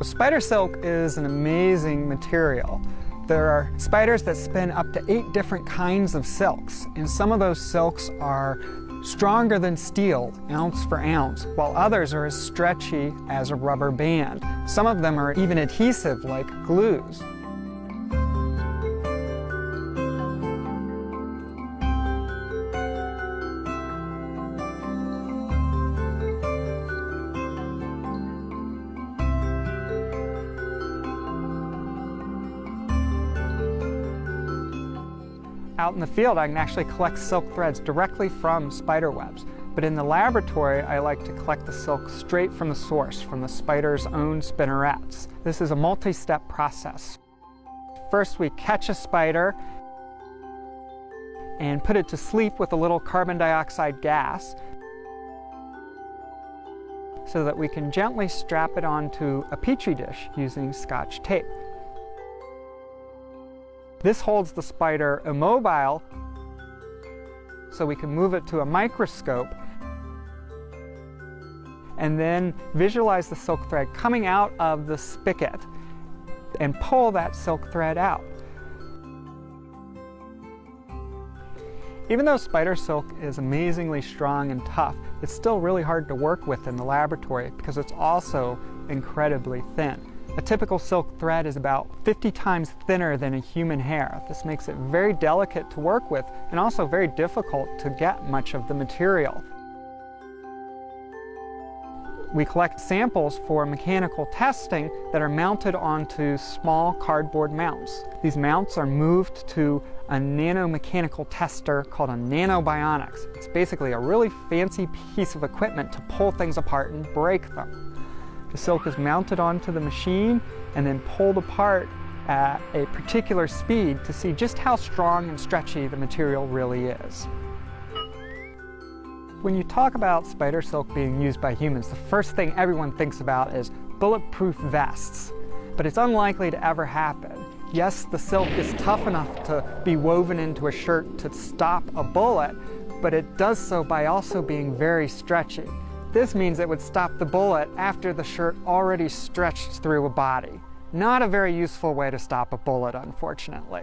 Spider silk is an amazing material. There are spiders that spin up to 8 different kinds of silks, and some of those silks are stronger than steel, ounce for ounce, while others are as stretchy as a rubber band. Some of them are even adhesive, like glues. Out in the field, I can actually collect silk threads directly from spider webs. But in the laboratory, I like to collect the silk straight from the source, from the spider's own spinnerets. This is a multi-step process. First, we catch a spider and put it to sleep with a little carbon dioxide gas so that we can gently strap it onto a petri dish using Scotch tape. This holds the spider immobile so we can move it to a microscope and then visualize the silk thread coming out of the spigot and pull that silk thread out. Even though spider silk is amazingly strong and tough, it's still really hard to work with in the laboratory because it's also incredibly thin. A typical silk thread is about 50 times thinner than a human hair. This makes it very delicate to work with and also very difficult to get much of the material. We collect samples for mechanical testing that are mounted onto small cardboard mounts. These mounts are moved to a nanomechanical tester called a nanobionics. It's basically a really fancy piece of equipment to pull things apart and break them. The silk is mounted onto the machine and then pulled apart at a particular speed to see just how strong and stretchy the material really is. When you talk about spider silk being used by humans, the first thing everyone thinks about is bulletproof vests. But it's unlikely to ever happen. Yes, the silk is tough enough to be woven into a shirt to stop a bullet, but it does so by also being very stretchy. This means it would stop the bullet after the shirt already stretched through a body. Not a very useful way to stop a bullet, unfortunately.